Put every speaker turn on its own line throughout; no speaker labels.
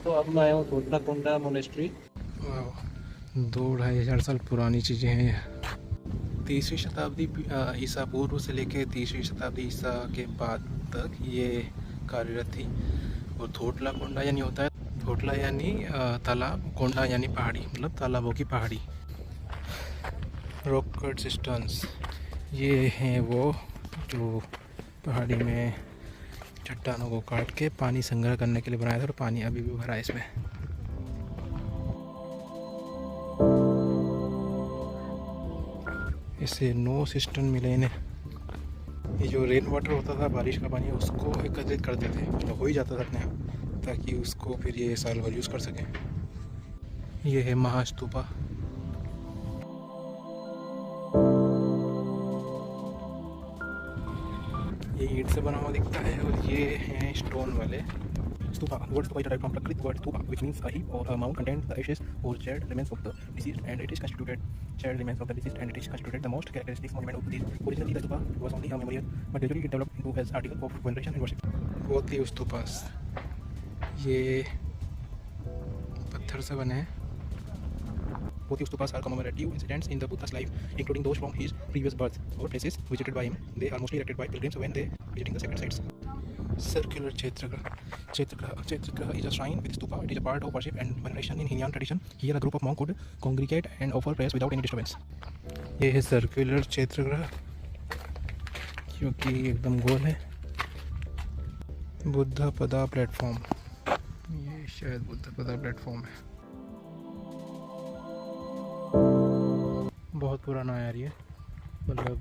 तो अब मैं आया हूँ तोतलाकोंडा मोनेस्ट्री।
2-2,500 साल पुरानी चीज़ें हैं ये। 3वीं शताब्दी ईसा पूर्व से लेकर 3वीं शताब्दी ईसा के बाद तक ये कार्यरत थी। और थोटला कोंडा यानी होता है, थोटला यानी तालाब, कोंडा यानी पहाड़ी, मतलब तालाबों की पहाड़ी। रॉक कट सिस्टम्स, ये हैं वो जो पहाड़ी में चट्टानों को काट के पानी संग्रह करने के लिए बनाया था, और पानी अभी भी भरा है इसमें। इससे 9 सिस्टम मिले इन्हें। ये जो रेन वाटर होता था, बारिश का पानी, उसको एकत्रित करते थे, मतलब हो ही जाता था अपने आप, ताकि उसको फिर ये साल भर यूज़ कर सकें। ये है महास्तूपा। ये ईंट से बना हुआ दिखता है, और ये हैं स्टोन वाले। Stupa, the word stupa is derived from Prakrit word stupa, which means a heap or a mound contains the ashes or charred remains of the deceased, and it is constituted the most characteristic monument of Buddhism. Originally, the stupa was only a memorial, but gradually it developed into as article of veneration and worship. Bodhi stupas, ये पत्थर से बने हैं। Bodhi stupas are commemorative incidents in the Buddha's life, including those from his previous birth or places visited by him. They are mostly erected by pilgrims when they visiting the sacred sites. Circular Kshetragrah is a shrine with stupa. It is a part of worship and veneration in Hinduan tradition. Here a group of monks could congregate and offer prayers without any disturbance. ये है circular क्षेत्रग्रह, क्योंकि एकदम गोल है। बुद्ध पदा platform, ये शायद बुद्ध पदा platform है। बहुत पुराना है यार ये, मतलब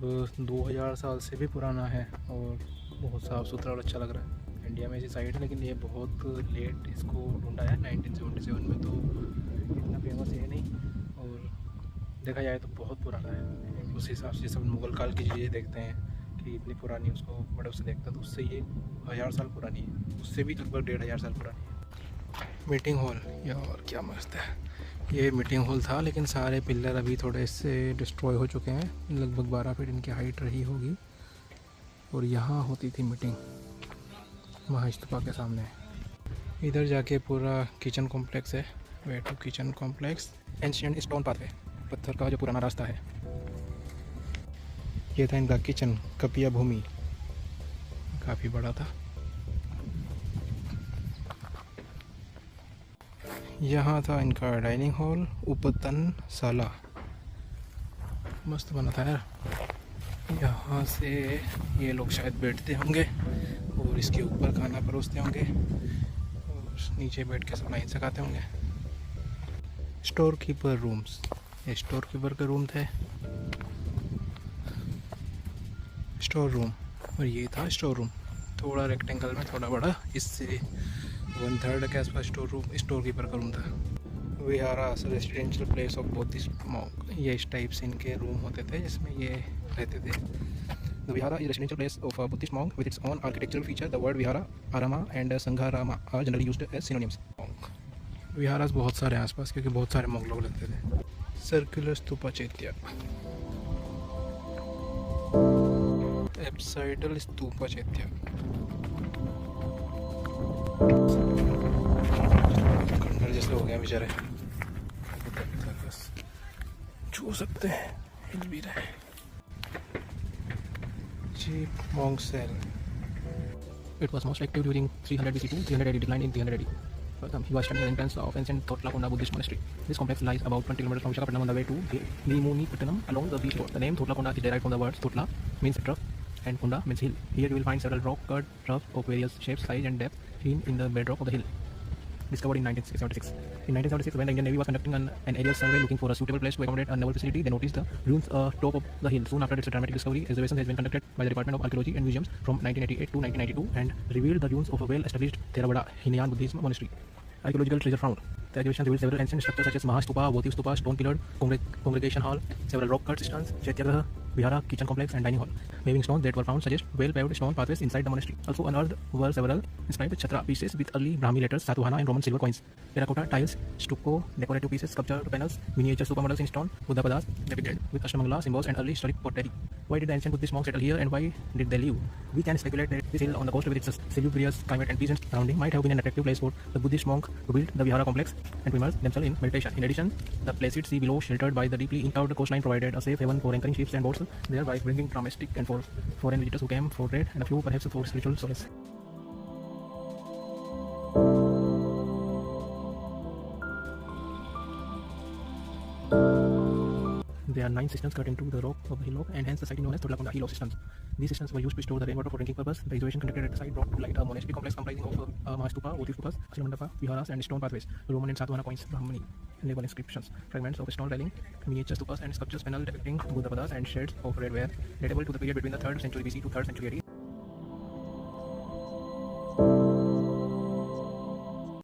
2000 साल से भी पुराना है, और बहुत साफ़ सुथरा और अच्छा लग रहा है। इंडिया में ऐसी साइट है, लेकिन ये बहुत लेट इसको ढूंढा है। 1977 में तो इतना फेमस है नहीं, और देखा जाए तो बहुत पुराना है। उस हिसाब से सब मुग़ल काल की चीज़ें देखते हैं कि इतनी पुरानी, उसको बड़े उससे देखता है, तो उससे ये 1000 साल पुरानी है, उससे भी लगभग 1500 साल पुरानी है। मीटिंग हॉल, यार क्या मस्त है। ये मीटिंग हॉल था, लेकिन सारे पिलर अभी थोड़े से डिस्ट्रॉय हो चुके हैं। लगभग 12 फीट इनकी हाइट रही होगी, और यहाँ होती थी मीटिंग महास्तूपा के सामने। इधर जाके पूरा किचन कॉम्प्लेक्स है। Way to kitchen complex, ancient stone pathway, पत्थर का जो पुराना रास्ता है। ये था इनका किचन, कपिया भूमि, काफ़ी बड़ा था। यहाँ था इनका डाइनिंग हॉल, उपतन साला, मस्त बना था यार। यहाँ से ये लोग शायद बैठते होंगे, और इसके ऊपर खाना परोसते होंगे, और नीचे बैठ के सब लाइन से खाते होंगे। स्टोर कीपर रूम्स, ये स्टोर कीपर के रूम थे, स्टोर रूम, और ये था स्टोर रूम, थोड़ा रेक्टेंगल में, थोड़ा बड़ा, इससे 1/3 के आसपास स्टोर कीपर का रूम था। Viharas, residential place of Buddhist monk, ये इस टाइप से इनके रूम होते थे जिसमें ये रहते थे। The vihara is a residential place of a Buddhist monk with its own architectural feature. The word vihara, arama and sangharama are generally used as synonyms. विहारास बहुत सारे आसपास, क्योंकि बहुत सारे मंग लोग रहते थे। सर्कुलर स्तूपा चैत्य, एप्साइडल स्तूपा चैत्य, खंडर जैसे हो गया बेचारे, छू सकते हैं, हिल भी रहे। Cheap monk cell. It was most active during 300 BC to 300 AD, declined in 300 AD. He was studying the entrance of ancient Thotlakonda Buddhist monastery. This complex lies about 20 kilometers from Visakhapatnam on the way to Neemunipattanam along the beach shore. The name Thotlakonda is derived from the words Thotla means trough and Konda means hill. Here you will find several rock-cut troughs of various shapes, size and depth seen in the bedrock of the hill. Discovered in 1976. In 1976, when the Indian Navy was conducting an aerial survey looking for a suitable place to accommodate a naval facility, they noticed the ruins top of the hill. Soon after its dramatic discovery, excavations has been conducted by the Department of Archaeology and Museums from 1988 to 1992 and revealed the ruins of a well-established Theravada Hinayan Buddhist monastery. Archaeological treasure found. The excavation revealed several ancient structures such as Mahastupa, Bodhi Stupa, stone-pillared congregation hall, several rock-cut cisterns, Chaityagraha, Vihara, kitchen complex, and dining hall. Paving stones that were found suggest well-paved stone pathways inside the monastery. Also unearthed were several inscribed Chhatra pieces with early Brahmi letters, Satavahana and Roman silver coins. Terracotta tiles, stucco, decorative pieces, sculptured panels, miniature stupa models in stone, Buddha padas depicted with Ashtamangala symbols and early historic pottery. Why did the ancient Buddhist monks settle here and why did they leave? We can speculate that this hill on the coast with its salubrious climate and pleasant surrounding might have been an attractive place for the Buddhist monk to build the Vihara complex and to immerse themselves in meditation. In addition, the placid sea below, sheltered by the deeply endowed coastline, provided a safe haven for anchoring ships and boats, thereby bringing domestic and foreign visitors who came for trade and a few perhaps for spiritual solace. There are 9 cisterns cut into the rock of the hillock and hence the site is known as Turlakonda Hill of Cisterns. These cisterns were used to store the rainwater for drinking purpose. The excavation conducted at the site brought to light a monastery complex comprising of a Mahastupa, votive stupas, Ashramandapa, viharas and stone pathways, Roman and Satavahana coins, Brahmani, naval inscriptions, fragments of stone railing, miniature stupas and sculptures panel depicting Buddha padas and shades of red ware, datable to the period between the 3rd century BC to 3rd century AD.